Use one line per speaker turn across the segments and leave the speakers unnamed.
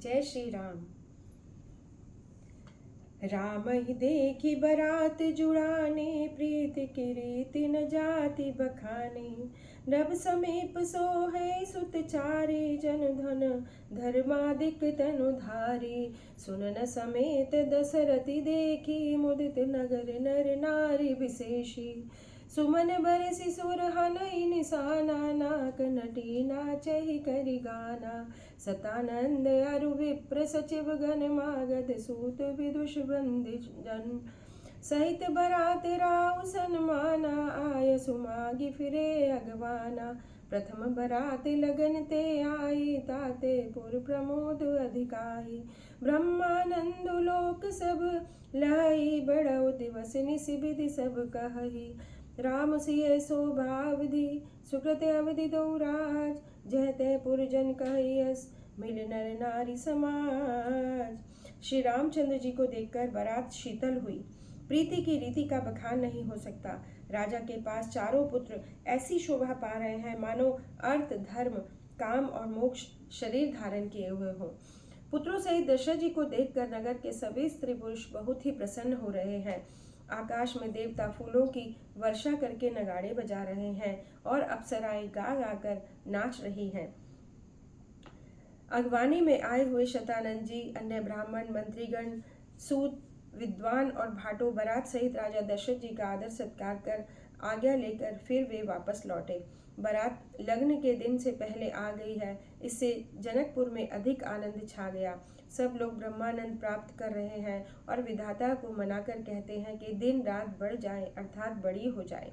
जय श्री राम। राम ही देखी बरात जुड़ाने, प्रीत की रीति न जाति बखाने। रब समीप सोहे सुत चारे, जन धन धर्मादिक तनु धारी। सुनन समेत दशरथी देखी, मुदित नगर नर नारी विशेषी। सुमन बरसि सुरहनई निशाना, नाक नटी नाचहि करि गाना। सतानंद अरु विप्र सचिव गण, मागध सूत विदुष बंदी जन। सहित बरात राउ सन्माना, आय सुमागी फिरे अगवाना। प्रथम बरात लगन ते आई, ताते पुर प्रमोद अधिकाई। ब्रह्मानंद लोक सब लाई, बड़ौ दिवस निस विधि सब कहई। राम सिय शोभावधि, सुकृत अवधि दौराज। जहते पुरजन कहियस, मिल नर नारी समाज। श्री रामचंद्र जी को देखकर बारात शीतल हुई। प्रीति की रीति का बखान नहीं हो सकता। राजा के पास चारों पुत्र ऐसी शोभा पा रहे हैं मानो अर्थ धर्म काम और मोक्ष शरीर धारण किए हुए हों। पुत्रों सहित दशरथ जी को देखकर नगर के सभी स्त्री पुरुष बहुत ही प्रसन्न हो रहे हैं। आकाश में देवता फूलों की वर्षा करके नगाड़े बजा रहे हैं और अप्सराएं गा गा कर नाच रही हैं। अगवानी में आए हुए शतानंद जी, अन्य ब्राह्मण, मंत्रीगण, सूत, विद्वान और भाटो बारात सहित राजा दशरथ जी का आदर सत्कार कर आज्ञा लेकर फिर वे वापस लौटे। बारात लग्न के दिन से पहले आ गई है, इससे जनकपुर में अधिक आनंद छा गया। सब लोग ब्रह्मानंद प्राप्त कर रहे हैं और विधाता को मनाकर कहते हैं कि दिन रात बढ़ जाए अर्थात बड़ी हो जाए।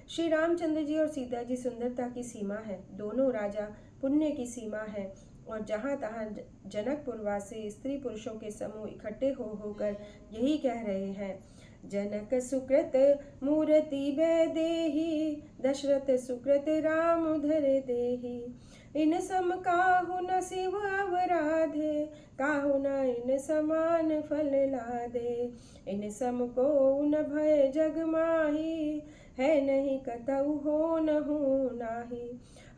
श्री रामचंद्र जी और सीता जी सुंदरता की सीमा है, दोनों राजा पुण्य की सीमा है और जहाँ तहाँ जनकपुरवासी स्त्री पुरुषों के समूह इकट्ठे हो होकर यही कह रहे हैं। जनक सुकृत मूर्ति वैदेही, दशरथ सुकृत राम धर देही। इन सम काहु न शिव अवराधे, काहु न इन समान फल लादे। इन सम को न भय जग माही, है नहीं कतहु हो न हो नाही।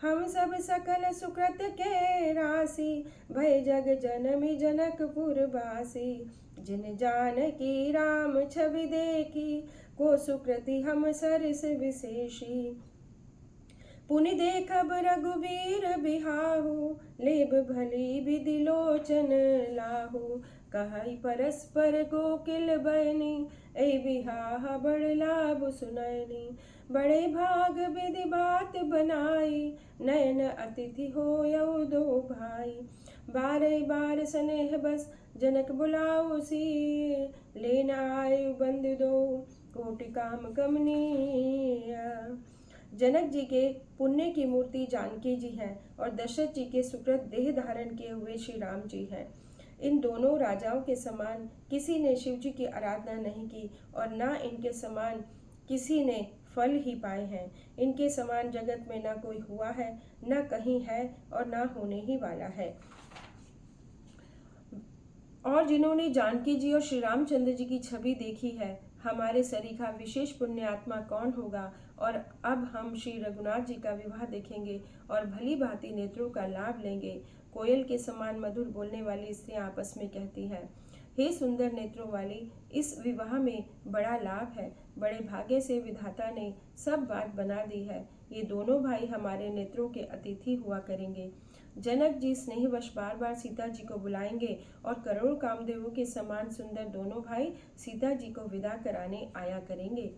हम सब सकल सुकृत के राशि, भय जग जनमी जनकपुर बासी। जिन जानकी राम छवि देखी, को सुकृति हम सरस विशेषी। पुनि देखब रघुवीर बिहाहु, लेब भली विधि लोचन लाहु। कहई परस्पर गोकिल बयनी, ऐ बिहाह बड़ लाभ सुनैनी। बड़े भाग विधि बात बनाई, नयन अतिथि होयउ दो भाई। बारे बार स्नेह बस जनक बुलाओ सी, लेना आयु बंद दो कोटि काम कमनीय। जनक जी के पुण्य की मूर्ति जानकी जी हैं और दशरथ जी के सुकृत देह धारण किए हुए श्री राम जी हैं। इन दोनों राजाओं के समान किसी ने शिव जी की आराधना नहीं की और न इनके समान किसी ने फल ही पाए हैं। इनके समान जगत में न कोई हुआ है, न कहीं है और न होने ही वाला है। और जिन्होंने जानकी जी और श्री रामचंद्र जी की छवि देखी है, हमारे सरीखा विशेष पुण्य आत्मा कौन होगा। और अब हम श्री रघुनाथ जी का विवाह देखेंगे और भली भांति नेत्रों का लाभ लेंगे। कोयल के समान मधुर बोलने वाली स्त्रियां आपस में कहती हैं, हे सुंदर नेत्रों वाली, इस विवाह में बड़ा लाभ है। बड़े भाग्य से विधाता ने सब बात बना दी है। ये दोनों भाई हमारे नेत्रों के अतिथि हुआ करेंगे। जनक जी स्नेहवश बार बार सीता जी को बुलाएंगे और करोड़ कामदेवों के समान सुंदर दोनों भाई सीता जी को विदा कराने आया करेंगे।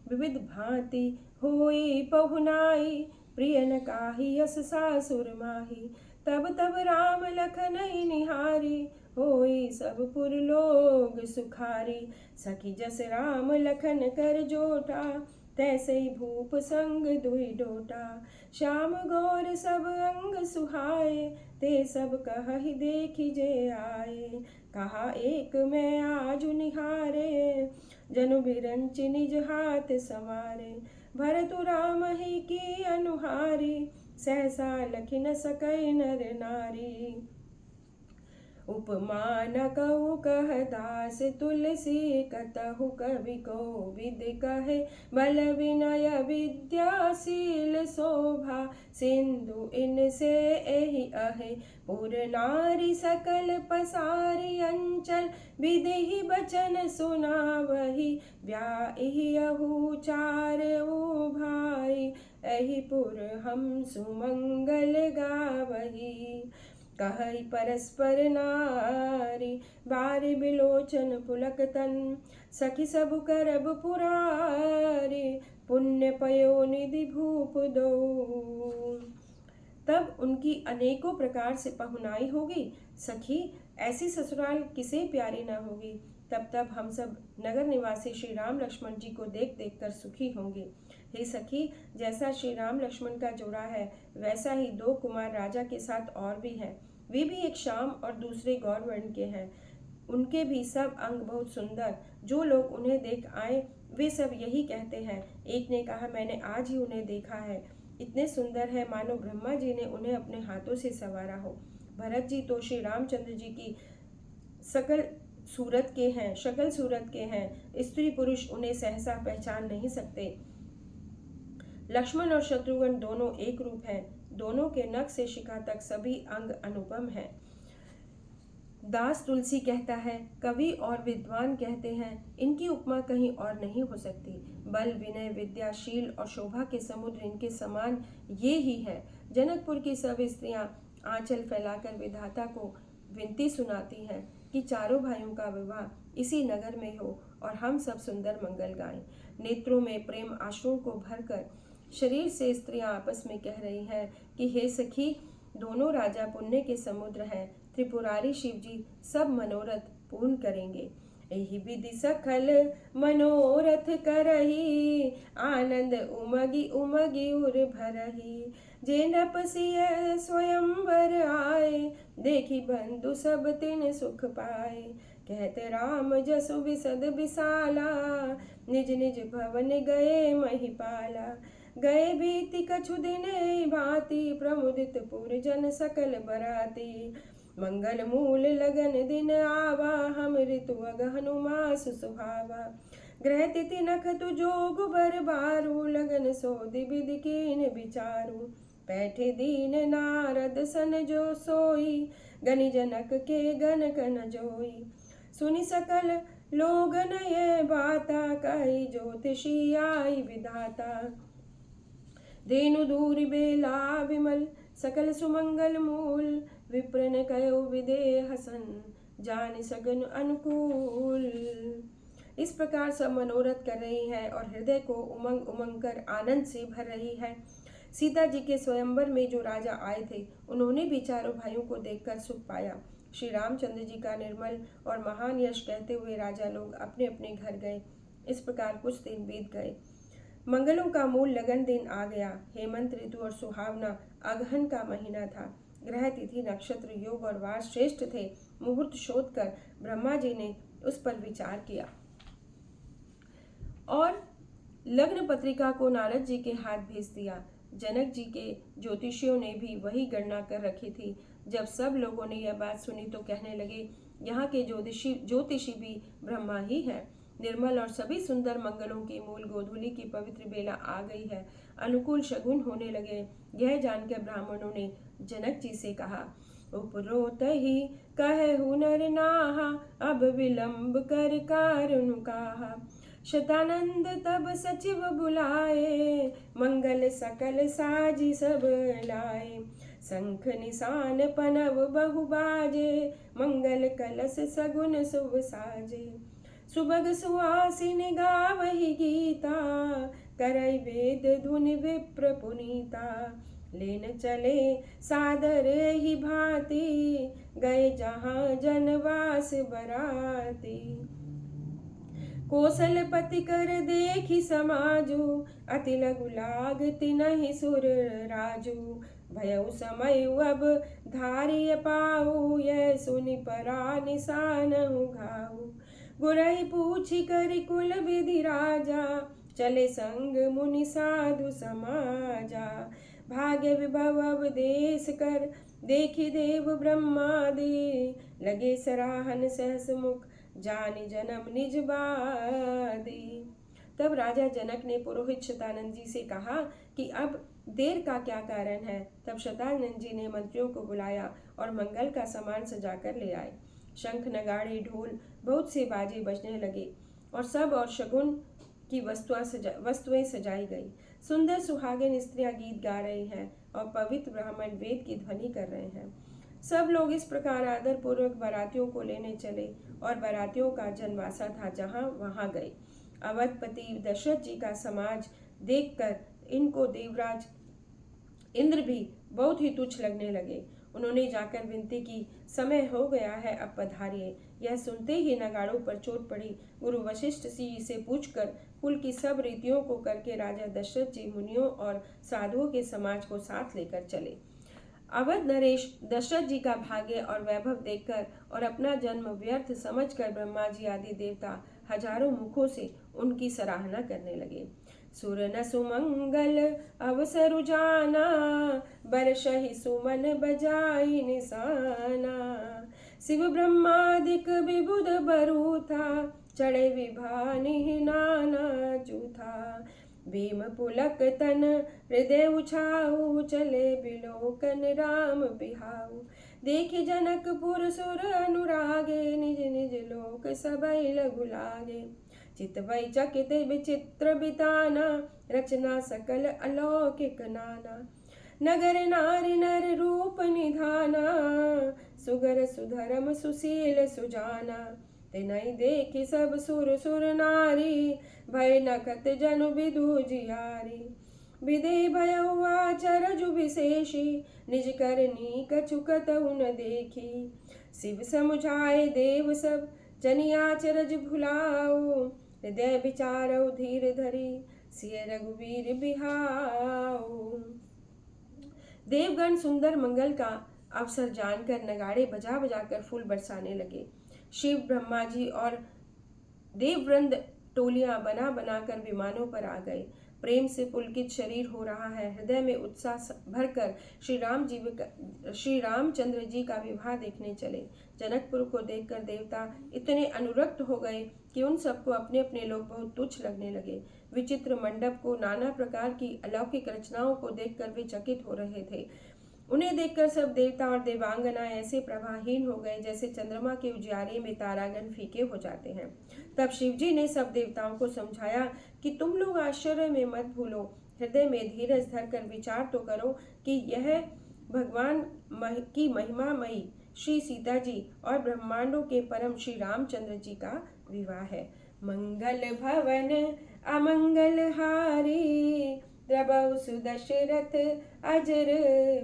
विविध भांति होई पहुनाई, प्रिय न काही यस सासुर माही। तब तब राम लखनई निहारी, होई सब पुर लोग सुखारी। सखी जस राम लखन कर जोटा, तैसे ही भूप संग दुई डोटा। श्याम गौर सब अंग सुहाए, ते सब कहि देखि जे आए। कहा एक मैं आजु निहारे, जनु बिरंच निज हाथ संवारे। भरतु राम ही की अनुहारी, सहसा लखि न सकै नर नारी। उपमा न कहु कह दास तुलसी, कतहु कवि कोविद कहे, बल विनय विद्याशील शोभा, सिंधु इनसे एहि अहे। पुर नारी सकल पसारी अंचल, विदेहि बचन सुनावही, ब्याहि अहु चारऊ भाई, एहि पुर हम सुमंगल गावही। कहई परस्पर नारी, बारि बिलोचन पुलक तन, सखी सब करब पुरारी, पुण्य पयो निधि भूप दो। तब उनकी अनेकों प्रकार से पहुनाई होगी। सखी, ऐसी ससुराल किसे प्यारी न होगी। तब हम सब नगर निवासी श्री राम लक्ष्मण जी को देख देख कर सुखी होंगे। हे सखी, जैसा श्री राम लक्ष्मण का जोड़ा है, वैसा ही 2 कुमार राजा के साथ और भी हैं। वे भी एक श्याम और दूसरे गौर वर्ण के हैं। उनके भी सब अंग बहुत सुंदर। जो लोग उन्हें देख आए, वे सब यही कहते हैं। एक ने कहा, मैंने आज ही उन्हें देखा है, इतने सुंदर है मानो ब्रह्मा जी ने उन्हें अपने हाथों से संवारा हो। भरत जी तो श्री रामचंद्र जी की शकल सूरत के हैं। स्त्री पुरुष उन्हें सहसा पहचान नहीं सकते। लक्ष्मण और शत्रुघ्न दोनों एक रूप हैं। दोनों के नख से शिखा तक सभी अंग अनुपम हैं। दास तुलसी कहता है, कवि और विद्वान कहते हैं, इनकी उपमा कहीं और नहीं हो सकती। बल विनय विद्याशील और शोभा के समुद्र इनके समान ये ही है। जनकपुर की सब स्त्रियां आंचल फैलाकर विधाता को विनती सुनाती हैं कि चारों भाइयों का विवाह इसी नगर में हो और हम सब सुंदर मंगल गाएं। नेत्रों में प्रेम आंसुओं को भरकर शरीर से स्त्रियां आपस में कह रही हैं कि हे सखी, दोनों राजा पुण्य के समुद्र हैं। त्रिपुरारी शिव जी सब मनोरथ पूर्ण करेंगे। एहि विधि सकल मनोरथ करही, आनंद उमगी उमगी उर भरही। जे नपसिय स्वयंवर आए, देखी बंधु सब तिन सुख पाए। कहते राम जसु विसद विशाला, निज निज भवन गए महिपाला। गए बीति कछु दिन भांति, प्रमुदित पुर जन सकल बराती। मंगल मूल लगन दिन आवा, हम ऋतु अगहनु मास सुहावा। ग्रह तिथि नखतु जोग बर बारू, लगन सोधि विधि कीन विचारू। बैठे दीन नारद सन जो सोई, गनि जनक के गन कन जोई। सुनि सकल लोगन ये बाता, कही ज्योतिषी आई विधाता। धेनु दूरि बेला विमल, सकल सुमंगल मूल। विप्र ने कयो विदेह सन, जान सगन अनुकूल। इस प्रकार सब मनोरथ कर रही है और हृदय को उमंग उमंग कर आनंद से भर रही है। सीता जी के स्वयंवर में जो राजा आए थे, उन्होंने भी चारों भाइयों को देखकर सुख पाया। श्री रामचंद्र जी का निर्मल और महान यश कहते हुए राजा लोग अपने अपने घर गए। इस प्रकार कुछ दिन बीत गए। मंगलों का मूल लगन दिन आ गया। हेमंत ऋतु और सुहावना अगहन का महीना था। ग्रह तिथि नक्षत्र योग और वार श्रेष्ठ थे। मुहूर्त शोध कर ब्रह्मा जी ने उस पर विचार किया और लग्न पत्रिका को नारद जी के हाथ भेज दिया। जनक जी के ज्योतिषियों ने भी वही गणना कर रखी थी। जब सब लोगों ने यह बात सुनी तो कहने लगे, यहाँ के ज्योतिषी भी ब्रह्मा ही है। निर्मल और सभी सुंदर मंगलों की मूल गोधूली की पवित्र बेला आ गई है। अनुकूल शगुन होने लगे। यह जानकर ब्राह्मणों ने जनक जी से कहा, उपरोत ही कहे हुनर नाहा, अब विलंब कर कारुन काहा। शतानंद तब सचिव बुलाए, मंगल सकल साजी सब लाए। शंख निशान पनव बहु बाजे, मंगल कलश सगुन शुभ साजे। सुबग सुहासिन गावहि गीता, करई वेद धुनि विप्र पुनीता। लेन चले सादर ही भांति, गए जहाँ जनवास बराती। कौशलपति कर देखी समाजु, अति लघु लाग तिनहि सुर राजू। भयउ समय अब धारिय पाऊ, यह सुनि परा निशानहु घाऊ। गुरहि पूछि करि कुल विधि राजा, चले संग मुनि साधु समाजा। भाग्य विभव अवदेश कर देखि देव ब्रह्मादि लगे सराहन सहस मुख, जानि जन्म निज बादी। तब राजा जनक ने पुरोहित शतानंद जी से कहा कि अब देर का क्या कारण है। तब शतानंद जी ने मंत्रियों को बुलाया और मंगल का सामान सजाकर ले आए। शंख नगाड़े ढोल बहुत से बाजे बजने लगे और सब और शगुन की वस्तुएं सजाई गई। सुंदर सुहागिन स्त्रियां गीत गा रही हैं और पवित्र ब्राह्मण वेद की ध्वनि कर रहे हैं। सब लोग इस प्रकार आदर पूर्वक बारातियों को लेने चले और बारातियों का जनवासा था जहां वहां गए। अवधपति दशरथ जी का समाज देखकर इनको देवराज इंद्र भी बहुत ही तुच्छ लगने लगे। उन्होंने जाकर विनती की, समय हो गया है, अब पधारिए। यह सुनते ही नगाड़ों पर चोट पड़ी। गुरु वशिष्ठ जी से पूछकर कुल की सब रीतियों को करके राजा दशरथ जी मुनियों और साधुओं के समाज को साथ लेकर चले। अवध नरेश दशरथ जी का भाग्य और वैभव देखकर और अपना जन्म व्यर्थ समझकर ब्रह्मा जी आदि देवता हजारों मुखों से उनकी सराहना करने लगे। सुर न सुमंगल अवसर जाना, बरसहि सुमन बजाई निशाना। शिव ब्रह्मादिक विबुध बरूथा, चढ़े विभानि नाना जूथा। भीम पुलक तन हृदय उछाऊ, चले बिलोकन राम बिहाऊ। देखि जनकपुर सुर अनुरागे, निज निज लोक सबई लघु लागे। चितवै चकित विचित्र बिताना, रचना सकल अलौकिक नाना। नगर नारी नर रूप निधाना, सुगर सुधर्म सुशील सुजाना। तिनहि देखि सब सुर सुर नारी, भय नखत जनु विदु जियारी। विधि भयउ आचरजु विशेषी, निज करनी कछु कतहु न देखी। शिव समुझाए देव सब, जनि आचरज भुलाऊ। हृदय विचारऊ धीर धरी, सिय रघुवीर बिहाऊ। देवगण सुंदर मंगल का अवसर जानकर नगाड़े बजा बजाकर फूल बरसाने लगे। शिव ब्रह्मा जी और देववृंद टोलियां बना बनाकर विमानों पर आ गए। प्रेम से पुलकित शरीर हो रहा है। हृदय में उत्साह भरकर श्री रामचंद्र जी का विवाह देखने चले। जनकपुर को देखकर देवता इतने अनुरक्त हो गए कि उन सबको अपने अपने लोग बहुत तुच्छ लगने लगे। विचित्र मंडप को, नाना प्रकार की अलौकिक रचनाओं को देखकर वे चकित हो रहे थे। उन्हें देखकर सब देवता और देवांगना ऐसे प्रभाहीन हो गए जैसे चंद्रमा के उजियारे में तारागण फीके हो जाते हैं। तब शिवजी ने सब देवताओं को समझाया कि तुम लोग आश्चर्य में मत भूलो, हृदय में धीरज धरकर विचार तो करो कि यह भगवान की महिमामयी श्री सीता जी और ब्रह्मांडों के परम श्री रामचंद्र जी का विवाह है। मंगल भवन अमंगल हारी, द्रबहु सुदशरथ अजर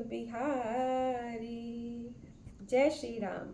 बिहारी। जय श्री राम।